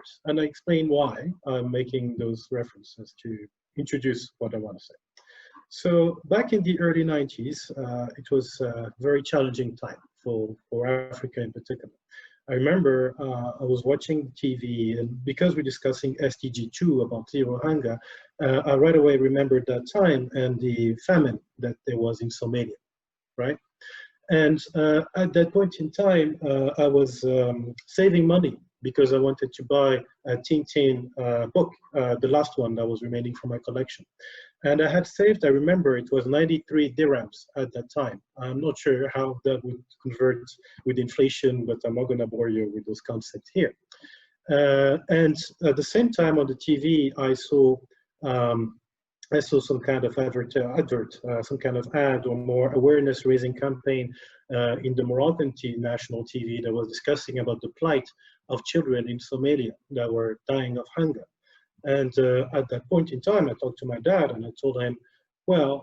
force. And I explain why I'm making those references to introduce what I want to say. So back in the early 90s, it was a very challenging time for Africa in particular. I remember I was watching TV, and because we're discussing SDG 2 about zero hunger, I right away remembered that time and the famine that there was in Somalia, right? And at that point in time, I was saving money because I wanted to buy a Tintin book, the last one that was remaining from my collection. And I had saved, I remember it was 93 dirhams at that time. I'm not sure how that would convert with inflation, but I'm not gonna bore you with those concepts here. And at the same time on the TV, I saw some kind of some kind of ad or more awareness raising campaign in the Moroccan national TV that was discussing about the plight of children in Somalia that were dying of hunger. And at that point in time, I talked to my dad and I told him, well,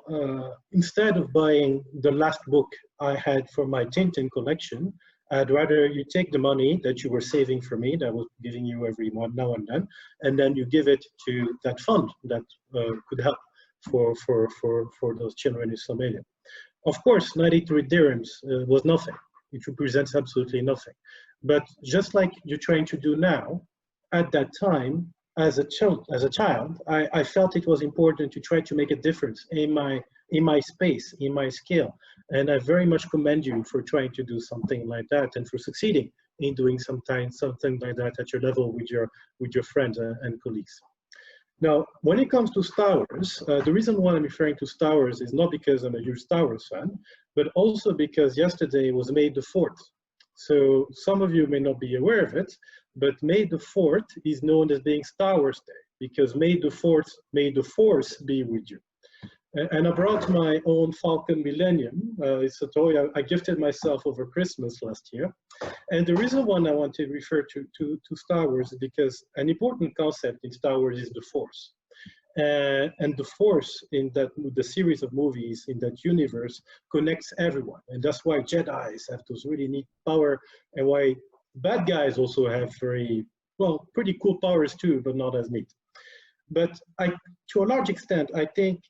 instead of buying the last book I had for my Tintin collection, I'd rather you take the money that you were saving for me, that I was giving you every month now and then you give it to that fund that could help for those children in Somalia. Of course, 93 dirhams was nothing. It represents absolutely nothing. But just like you're trying to do now, at that time, as a child, I felt it was important to try to make a difference in my space, in my scale. And I very much commend you for trying to do something like that and for succeeding in doing something like that at your level with your friends and colleagues. Now, when it comes to Star Wars, the reason why I'm referring to Star Wars is not because I'm a huge Star Wars fan, but also because yesterday was May the 4th. So some of you may not be aware of it, but May the 4th is known as being Star Wars Day, because May the 4th, may the Force be with you. And I brought my own Falcon Millennium. It's a toy I gifted myself over Christmas last year. And the reason why I want to refer to Star Wars is because an important concept in Star Wars is the Force. And the Force in the series of movies in that universe connects everyone. And that's why Jedis have those really neat power, and why bad guys also have pretty cool powers too, but not as neat. But to a large extent, I think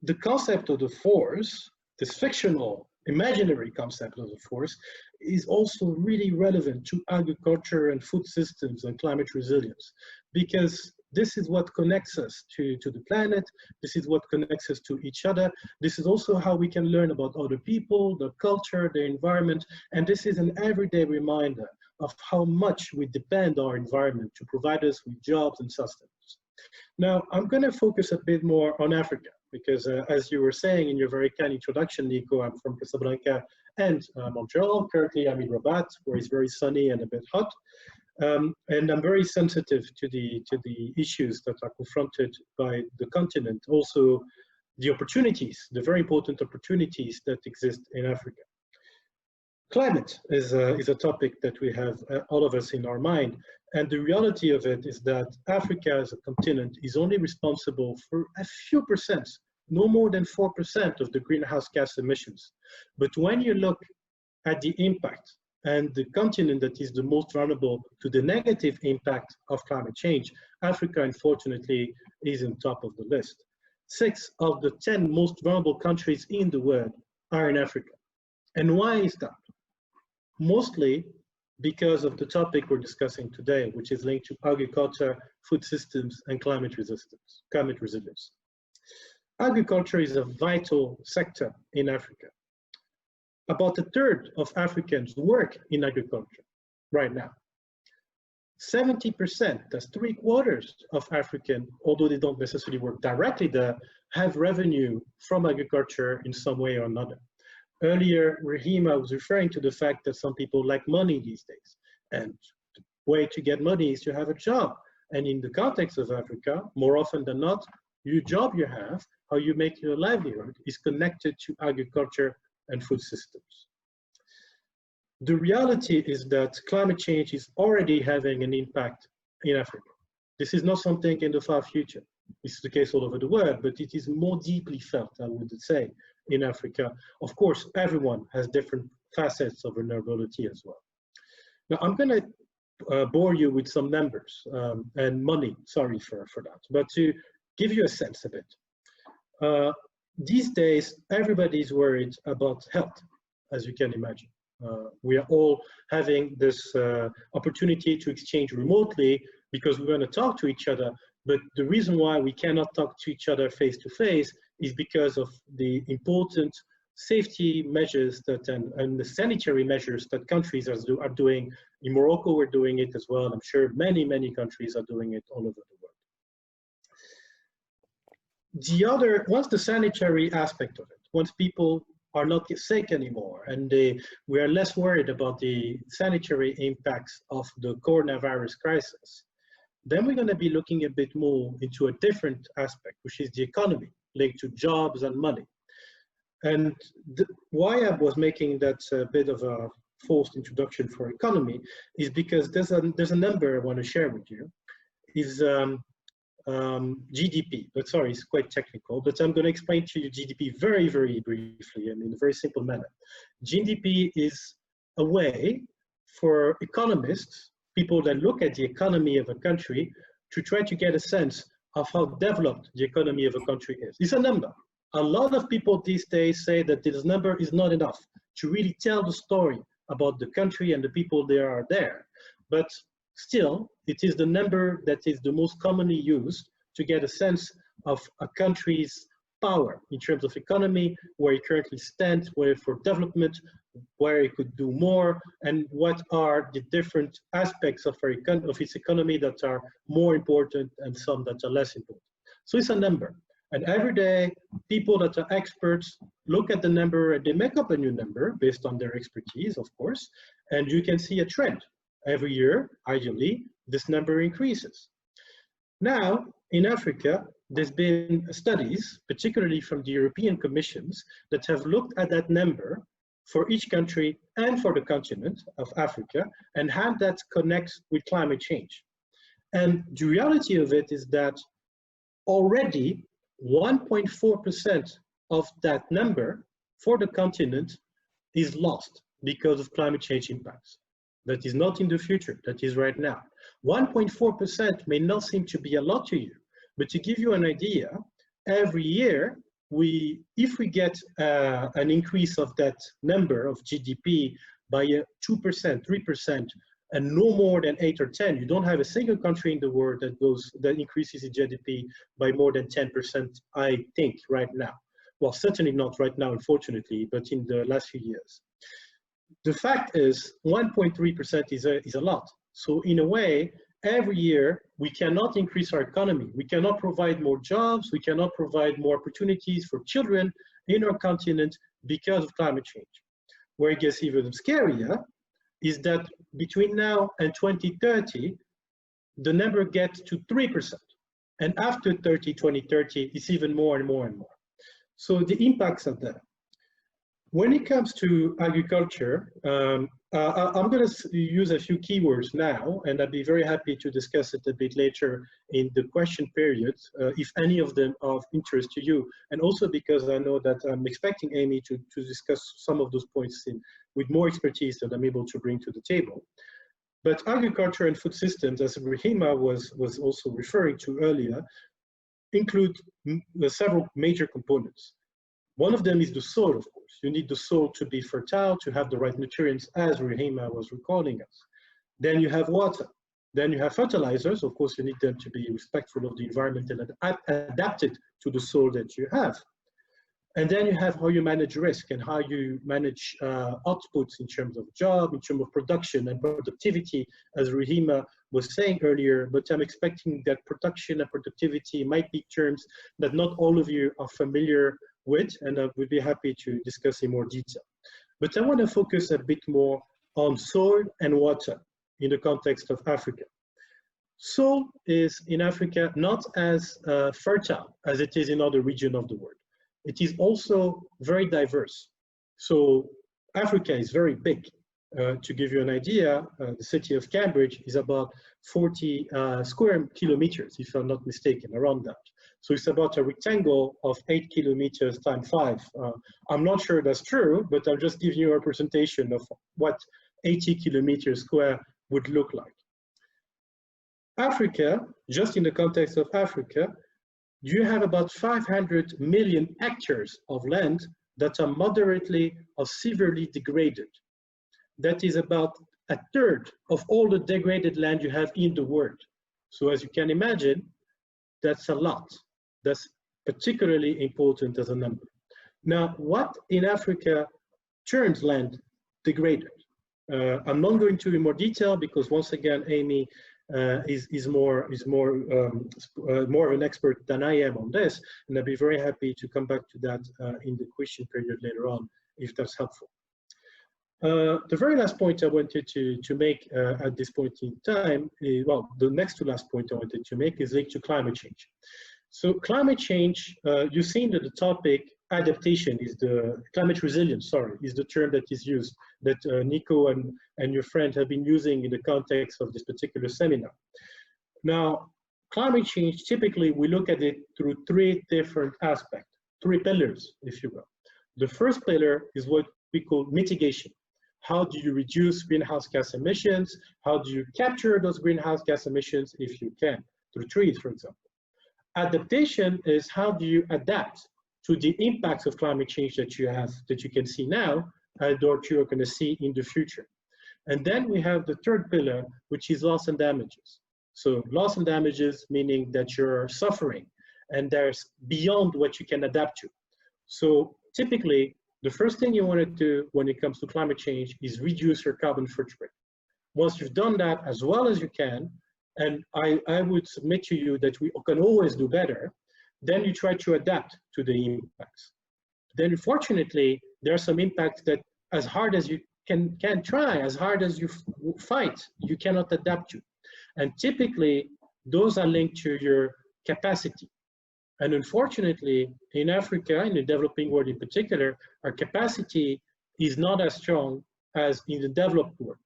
the concept of the Force, this fictional, imaginary concept of the Force, is also really relevant to agriculture and food systems and climate resilience, because this is what connects us to the planet. This is what connects us to each other. This is also how we can learn about other people, the culture, the environment. And this is an everyday reminder of how much we depend on our environment to provide us with jobs and sustenance. Now, I'm going to focus a bit more on Africa, because as you were saying in your very kind introduction, Nico, I'm from Casablanca and Montreal. Currently, I'm in Rabat, where it's very sunny and a bit hot. And I'm very sensitive to the issues that are confronted by the continent, also the opportunities, the very important opportunities that exist in Africa. Climate is a topic that we have, all of us, in our mind. And the reality of it is that Africa as a continent is only responsible for a few percent, no more than 4% of the greenhouse gas emissions. But when you look at the impact, and the continent that is the most vulnerable to the negative impact of climate change, Africa, unfortunately, is on top of the list. 6 of the 10 most vulnerable countries in the world are in Africa. And why is that? Mostly because of the topic we're discussing today, which is linked to agriculture, food systems, and climate resilience. Agriculture is a vital sector in Africa. About a third of Africans work in agriculture right now. 70%, that's 3/4 of Africans, although they don't necessarily work directly there, have revenue from agriculture in some way or another. Earlier, Rehema was referring to the fact that some people lack money these days. And the way to get money is to have a job. And in the context of Africa, more often than not, your job you have, how you make your livelihood, is connected to agriculture and food systems. The reality is that climate change is already having an impact in Africa. This is not something in the far future. This is the case all over the world, but it is more deeply felt, I would say, in Africa. Of course, everyone has different facets of vulnerability as well. Now, I'm going to bore you with some numbers and money, sorry for that, but to give you a sense a bit. These days, everybody's worried about health, as you can imagine. We are all having this opportunity to exchange remotely because we want to talk to each other, but the reason why we cannot talk to each other face to face is because of the important safety measures that and the sanitary measures that countries are doing. In Morocco, we're doing it as well. I'm sure many countries are doing it all over the world. Once the sanitary aspect of it, once people are not sick anymore and we are less worried about the sanitary impacts of the coronavirus crisis, then we're going to be looking a bit more into a different aspect, which is the economy linked to jobs and money. And why I was making that bit of a forced introduction for economy is because there's a number I want to share with you. Is GDP, but sorry, it's quite technical, but I'm going to explain to you GDP very briefly and in a very simple manner. GDP is a way for economists, people that look at the economy of a country, to try to get a sense of how developed the economy of a country is. It's a number. A lot of people these days say that this number is not enough to really tell the story about the country and the people that are there. But still, it is the number that is the most commonly used to get a sense of a country's power in terms of economy, where it currently stands, where for development, where it could do more, and what are the different aspects of its economy that are more important and some that are less important. So it's a number. And every day, people that are experts look at the number and they make up a new number based on their expertise, of course, and you can see a trend. Every year, ideally, this number increases. Now, in Africa, there's been studies, particularly from the European Commissions, that have looked at that number for each country and for the continent of Africa, and how that connects with climate change. And the reality of it is that already 1.4% of that number for the continent is lost because of climate change impacts. That is not in the future, that is right now. 1.4% may not seem to be a lot to you, but to give you an idea, every year, if we get an increase of that number of GDP by 2%, 3%, and no more than 8 or 10, you don't have a single country in the world that increases its GDP by more than 10%, I think, right now. Well, certainly not right now, unfortunately, but in the last few years. The fact is 1.3% is a lot. So in a way, every year, we cannot increase our economy. We cannot provide more jobs. We cannot provide more opportunities for children in our continent because of climate change. Where it gets even scarier is that between now and 2030, the number gets to 3%. And after 2030, it's even more and more and more. So the impacts are there. When it comes to agriculture, I'm going to use a few keywords now, and I'd be very happy to discuss it a bit later in the question period, if any of them are of interest to you. And also because I know that I'm expecting Amy to discuss some of those points with more expertise that I'm able to bring to the table. But agriculture and food systems, as Rehema was also referring to earlier, include several major components. One of them is the soil, of course. You need the soil to be fertile, to have the right nutrients, as Rehema was recalling us. Then you have water. Then you have fertilizers. Of course, you need them to be respectful of the environment and adapted to the soil that you have. And then you have how you manage risk and how you manage outputs in terms of job, in terms of production and productivity, as Rehema was saying earlier. But I'm expecting that production and productivity might be terms that not all of you are familiar with, and I would be happy to discuss in more detail. But I want to focus a bit more on soil and water in the context of Africa. Soil is in Africa not as fertile as it is in other regions of the world. It is also very diverse. So Africa is very big. To give you an idea, the city of Cambridge is about 40 square kilometers, if I'm not mistaken, around that. So it's about a rectangle of 8 kilometers times 5. I'm not sure that's true, but I'm just giving you a representation of what 80 kilometers square would look like. Africa, just in the context of Africa, you have about 500 million hectares of land that are moderately or severely degraded. That is about a third of all the degraded land you have in the world. So as you can imagine, that's a lot. That's particularly important as a number. Now, what in Africa turns land degraded? I'm not going to in more detail because once again, Amy is more of an expert than I am on this, and I'd be very happy to come back to that in the question period later on, if that's helpful. The very last point I wanted to make at this point in time, well, the next to last point I wanted to make is linked to climate change. So climate change, you've seen that the topic adaptation is the climate resilience, sorry, is the term that is used, that Nico and your friend have been using in the context of this particular seminar. Now, climate change, typically we look at it through three different aspects, three pillars, if you will. The first pillar is what we call mitigation. How do you reduce greenhouse gas emissions? How do you capture those greenhouse gas emissions if you can, through trees, for example? Adaptation is how do you adapt to the impacts of climate change that you can see now and that you're going to see in the future. And then we have the third pillar, which is loss and damages. So loss and damages meaning that you're suffering and there's beyond what you can adapt to. So typically, the first thing you want to do when it comes to climate change is reduce your carbon footprint. Once you've done that as well as you can, and I would submit to you that we can always do better, then you try to adapt to the impacts. Then unfortunately, there are some impacts that as hard as you can try, as hard as you fight, you cannot adapt to. And typically, those are linked to your capacity. And unfortunately, in Africa, in the developing world in particular, our capacity is not as strong as in the developed world.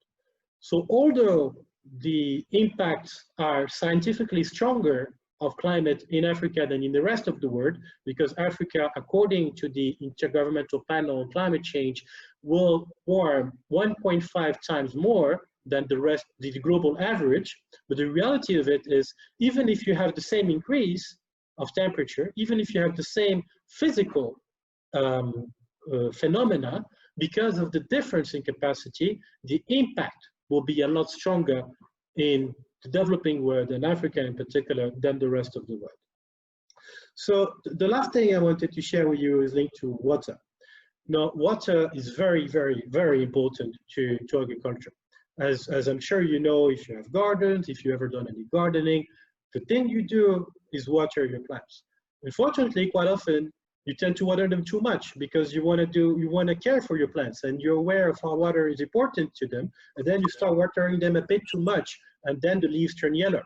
So although the impacts are scientifically stronger of climate in Africa than in the rest of the world, because Africa, according to the Intergovernmental Panel on Climate Change, will warm 1.5 times more than the global average. But the reality of it is, even if you have the same increase of temperature, even if you have the same physical phenomena, because of the difference in capacity, the impact will be a lot stronger in the developing world, and Africa in particular, than the rest of the world. So the last thing I wanted to share with you is linked to water. Now, water is very, very, very important to agriculture. As I'm sure you know, if you have gardens, if you've ever done any gardening, the thing you do is water your plants. Unfortunately, quite often, you tend to water them too much because you want to care for your plants and you're aware of how water is important to them, and then you start watering them a bit too much and then the leaves turn yellow.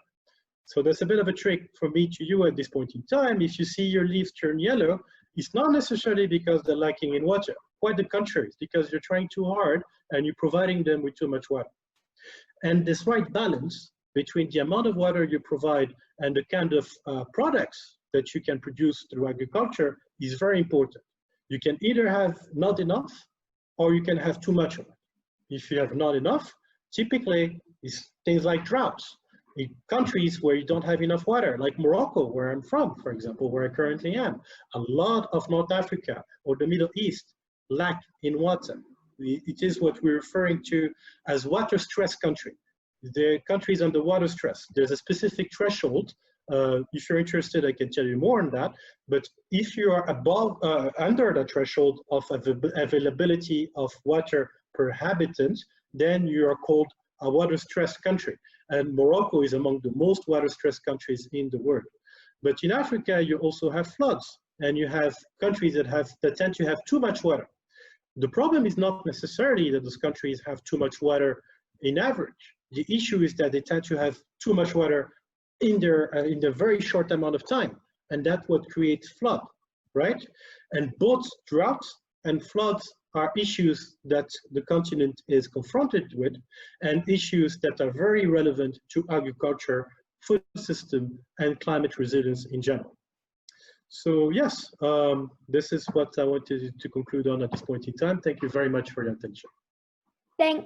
So that's a bit of a trick from me to you at this point in time. If you see your leaves turn yellow, it's not necessarily because they're lacking in water. Quite the contrary, it's because you're trying too hard and you're providing them with too much water. And this right balance between the amount of water you provide and the kind of products that you can produce through agriculture is very important. You can either have not enough or you can have too much of it. If you have not enough, typically it's things like droughts. In countries where you don't have enough water, like Morocco, where I'm from, for example, where I currently am, a lot of North Africa or the Middle East lack in water. It is what we're referring to as water stress country. The countries under water stress, there's a specific threshold. If you're interested, I can tell you more on that. But if you are above, under the threshold of availability of water per habitant, then you are called a water stressed country. And Morocco is among the most water stressed countries in the world. But in Africa, you also have floods, and you have countries that tend to have too much water. The problem is not necessarily that those countries have too much water in average. The issue is that they tend to have too much water in their very short amount of time, and that's what creates flood, right? And both droughts and floods are issues that the continent is confronted with, and issues that are very relevant to agriculture, food system, and climate resilience in general. So yes, this is what I wanted to conclude on at this point in time. Thank you very much for your attention. Thank